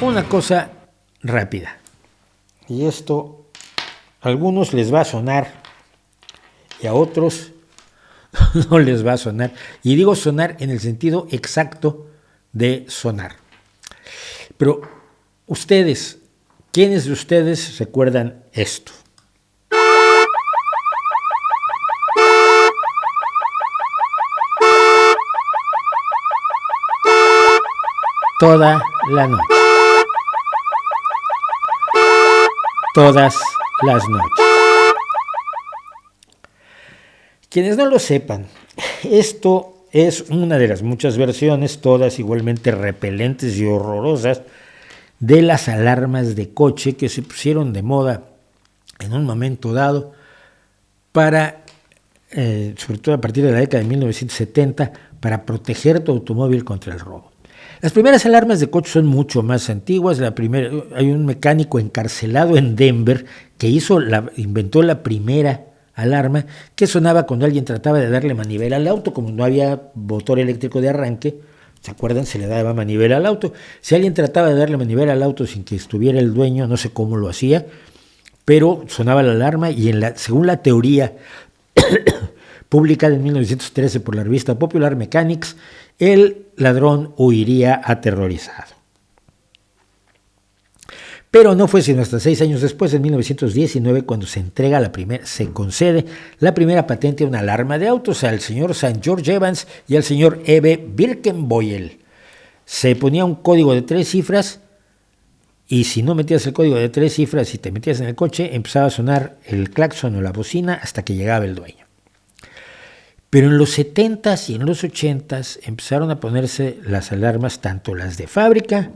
Una cosa rápida. Y esto a algunos les va a sonar y a otros no les va a sonar. Y digo sonar en el sentido exacto de sonar. Pero ustedes, ¿quiénes de ustedes recuerdan esto? Toda la noche. Todas las noches. Quienes no lo sepan, esto es una de las muchas versiones, todas igualmente repelentes y horrorosas, de las alarmas de coche que se pusieron de moda en un momento dado para, sobre todo a partir de la década de 1970, para proteger tu automóvil contra el robo. Las primeras alarmas de coche son mucho más antiguas. Hay un mecánico encarcelado en Denver que inventó la primera alarma que sonaba cuando alguien trataba de darle manivela al auto. Como no había motor eléctrico de arranque, ¿se acuerdan? Se le daba manivela al auto. Si alguien trataba de darle manivela al auto sin que estuviera el dueño, no sé cómo lo hacía, pero sonaba la alarma y según la teoría publicada en 1913 por la revista Popular Mechanics, el ladrón huiría aterrorizado. Pero no fue sino hasta 6 años después, en 1919, cuando se concede la primera patente a una alarma de autos al señor St. George Evans y al señor Ebe Birkenboyle. Se ponía un código de 3 cifras y si no metías el código de 3 cifras y te metías en el coche, empezaba a sonar el claxon o la bocina hasta que llegaba el dueño. Pero en los 70s y en los 80s empezaron a ponerse las alarmas, tanto las de fábrica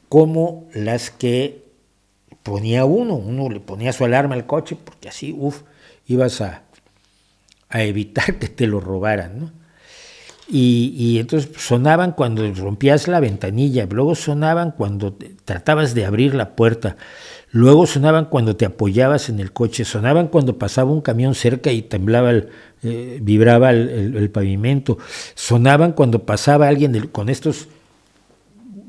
como las que ponía uno. Uno le ponía su alarma al coche porque así, ibas a evitar que te lo robaran, ¿no? Y entonces sonaban cuando rompías la ventanilla, luego sonaban cuando tratabas de abrir la puerta, luego sonaban cuando te apoyabas en el coche, sonaban cuando pasaba un camión cerca y temblaba, vibraba el pavimento, sonaban cuando pasaba alguien con estos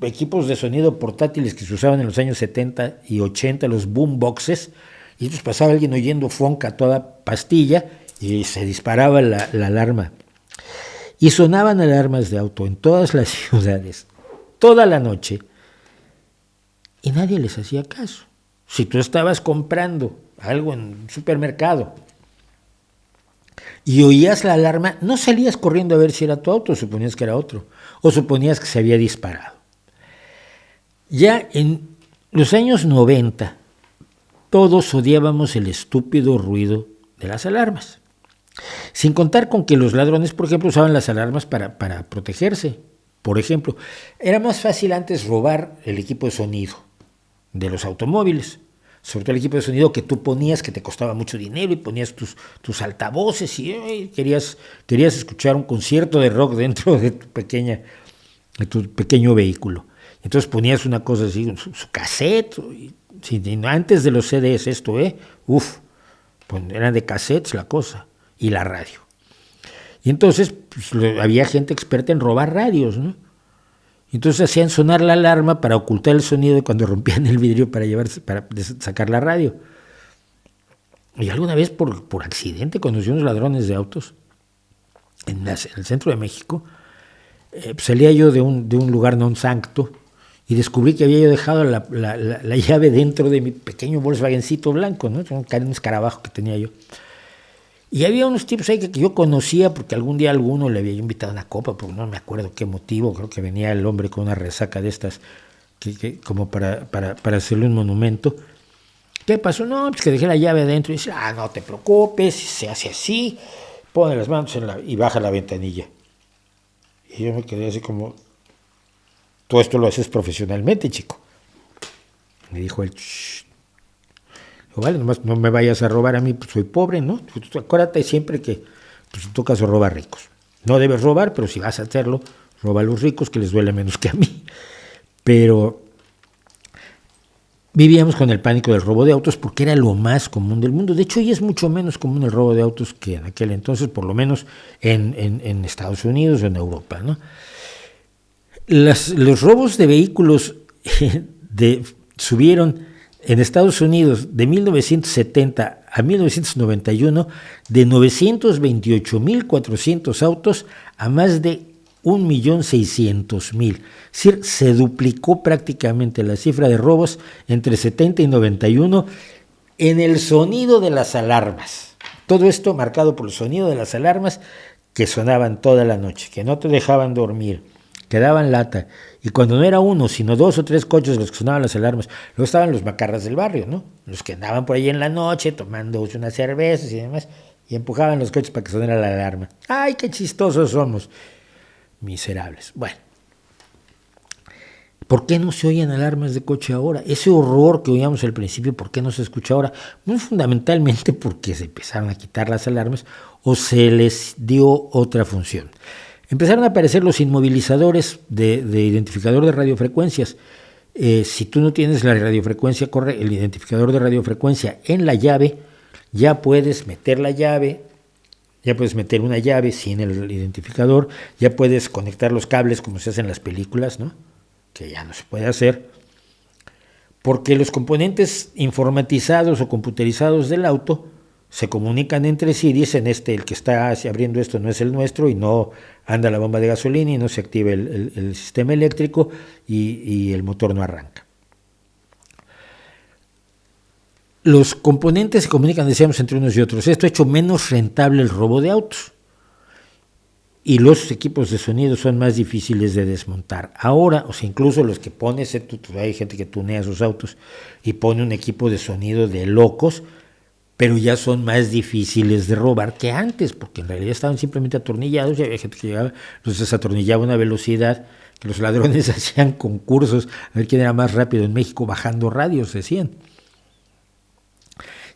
equipos de sonido portátiles que se usaban en los años 70 y 80, los boomboxes, y entonces pasaba alguien oyendo funk a toda pastilla y se disparaba la alarma. Y sonaban alarmas de auto en todas las ciudades, toda la noche, y nadie les hacía caso. Si tú estabas comprando algo en un supermercado y oías la alarma, no salías corriendo a ver si era tu auto, suponías que era otro, o suponías que se había disparado. Ya en los años 90, todos odiábamos el estúpido ruido de las alarmas. Sin contar con que los ladrones, por ejemplo, usaban las alarmas para protegerse. Por ejemplo, era más fácil antes robar el equipo de sonido de los automóviles, sobre todo el equipo de sonido que tú ponías, que te costaba mucho dinero, y ponías tus altavoces y querías escuchar un concierto de rock dentro de tu pequeño vehículo. Entonces ponías una cosa así, su cassette, antes de los CDs eran de cassettes la cosa, y la radio. Y entonces había gente experta en robar radios, ¿no? Entonces hacían sonar la alarma para ocultar el sonido cuando rompían el vidrio para sacar la radio. Y alguna vez por accidente conocí unos ladrones de autos en el centro de México. Salía yo de un lugar non sancto y descubrí que había yo dejado la llave dentro de mi pequeño Volkswagencito blanco, ¿no? Un escarabajo que tenía yo. Y había unos tipos ahí que yo conocía porque algún día alguno le había invitado a una copa, porque no me acuerdo qué motivo, creo que venía el hombre con una resaca de estas, como para hacerle un monumento. ¿Qué pasó? No, pues que dejé la llave adentro. Y dice, no te preocupes, se hace así, pone las manos y baja la ventanilla. Y yo me quedé así como, todo esto lo haces profesionalmente, chico. Me dijo él, shh. Vale, nomás no me vayas a robar a mí, pues soy pobre, ¿no? Acuérdate siempre que, pues en tu caso, roba ricos. No debes robar, pero si vas a hacerlo, roba a los ricos, que les duele menos que a mí. Pero vivíamos con el pánico del robo de autos porque era lo más común del mundo. De hecho, hoy es mucho menos común el robo de autos que en aquel entonces, por lo menos en Estados Unidos o en Europa, ¿no? Los robos de vehículos subieron en Estados Unidos de 1970 a 1991 de 928.400 autos a más de 1.600.000. Es decir, se duplicó prácticamente la cifra de robos entre 70 y 91 en el sonido de las alarmas. Todo esto marcado por el sonido de las alarmas que sonaban toda la noche, que no te dejaban dormir, que daban lata. Y cuando no era uno, sino 2 o 3 coches los que sonaban las alarmas, luego estaban los macarras del barrio, ¿no? Los que andaban por ahí en la noche tomando unas cervezas y demás, y empujaban los coches para que sonara la alarma. ¡Ay, qué chistosos somos! Miserables. Bueno, ¿por qué no se oyen alarmas de coche ahora? Ese horror que oíamos al principio, ¿por qué no se escucha ahora? Muy fundamentalmente porque se empezaron a quitar las alarmas o se les dio otra función. Empezaron a aparecer los inmovilizadores de identificador de radiofrecuencias. Si tú no tienes la radiofrecuencia, el identificador de radiofrecuencia en la llave, ya puedes meter la llave, ya puedes meter una llave sin el identificador, ya puedes conectar los cables como se hace en las películas, ¿no? Que ya no se puede hacer, porque los componentes informatizados o computerizados del auto se comunican entre sí, dicen el que está abriendo esto no es el nuestro, y no anda la bomba de gasolina y no se activa el sistema eléctrico y el motor no arranca. Los componentes se comunican, decíamos, entre unos y otros. Esto ha hecho menos rentable el robo de autos. Y los equipos de sonido son más difíciles de desmontar. Ahora, o sea, incluso los que pones, hay gente que tunea sus autos y pone un equipo de sonido de locos, pero ya son más difíciles de robar que antes, porque en realidad estaban simplemente atornillados y había gente que llegaba, los desatornillaba a una velocidad que los ladrones hacían concursos a ver quién era más rápido en México bajando radios, decían.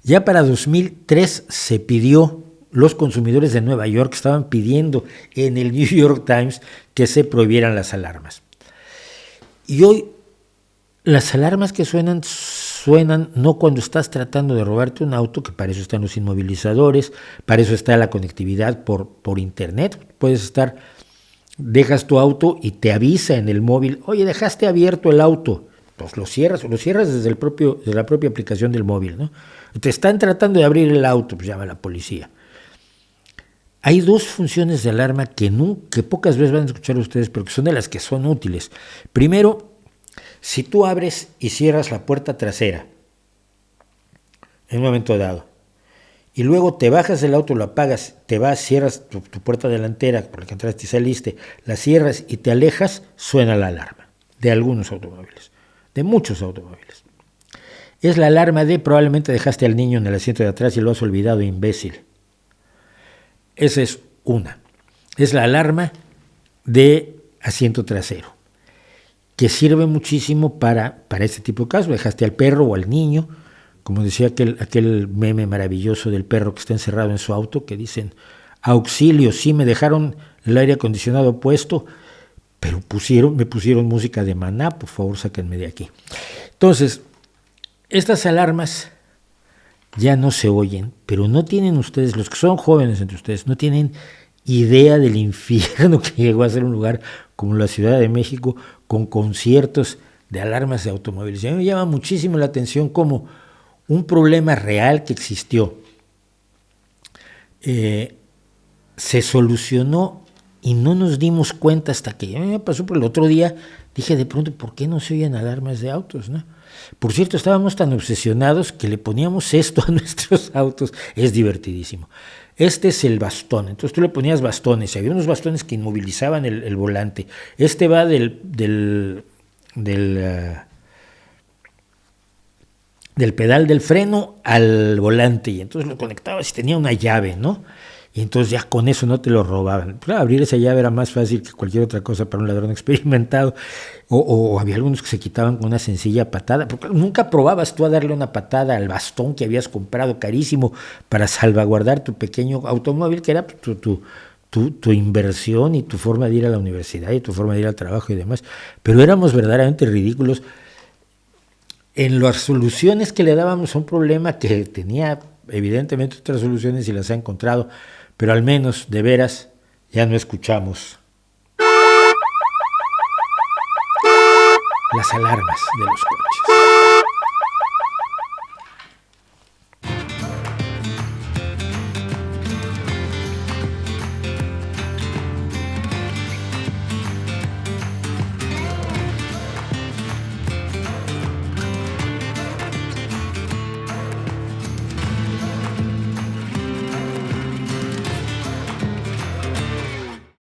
Ya para 2003 se pidió, los consumidores de Nueva York estaban pidiendo en el New York Times que se prohibieran las alarmas. Y hoy las alarmas que suenan no cuando estás tratando de robarte un auto, que para eso están los inmovilizadores, para eso está la conectividad por internet. Puedes estar, dejas tu auto y te avisa en el móvil, oye, dejaste abierto el auto. Pues lo cierras desde la propia aplicación del móvil, ¿no? Te están tratando de abrir el auto, pues llama a la policía. Hay 2 funciones de alarma que pocas veces van a escuchar ustedes, pero que son de las que son útiles. Primero, si tú abres y cierras la puerta trasera en un momento dado, y luego te bajas del auto, lo apagas, te vas, cierras tu puerta delantera por la que entraste y saliste, la cierras y te alejas, suena la alarma de algunos automóviles, de muchos automóviles. Es la alarma de probablemente dejaste al niño en el asiento de atrás y lo has olvidado, imbécil. Esa es una. Es la alarma de asiento trasero, que sirve muchísimo para este tipo de casos. Dejaste al perro o al niño, como decía aquel meme maravilloso del perro que está encerrado en su auto, que dicen, auxilio, sí me dejaron el aire acondicionado puesto, pero me pusieron música de Maná, por favor sáquenme de aquí. Entonces, estas alarmas ya no se oyen, pero no tienen ustedes, los que son jóvenes entre ustedes, no tienen idea del infierno que llegó a ser un lugar como la Ciudad de México, con conciertos de alarmas de automóviles. Y a mí me llama muchísimo la atención como un problema real que existió se solucionó y no nos dimos cuenta hasta que ya me pasó por el otro día. Dije de pronto, ¿por qué no se oyen alarmas de autos, no? Por cierto, estábamos tan obsesionados que le poníamos esto a nuestros autos. Es divertidísimo. Este es el bastón. Entonces tú le ponías bastones. Había unos bastones que inmovilizaban el volante. Este va del pedal del freno al volante. Y entonces lo conectabas y tenía una llave, ¿no? Y entonces ya con eso no te lo robaban. Claro, abrir esa llave era más fácil que cualquier otra cosa para un ladrón experimentado. O había algunos que se quitaban con una sencilla patada. Porque nunca probabas tú a darle una patada al bastón que habías comprado carísimo para salvaguardar tu pequeño automóvil, que era tu inversión y tu forma de ir a la universidad y tu forma de ir al trabajo y demás. Pero éramos verdaderamente ridículos en las soluciones que le dábamos a un problema que tenía evidentemente otras soluciones y las ha encontrado, pero al menos, de veras, ya no escuchamos. las alarmas de los coches.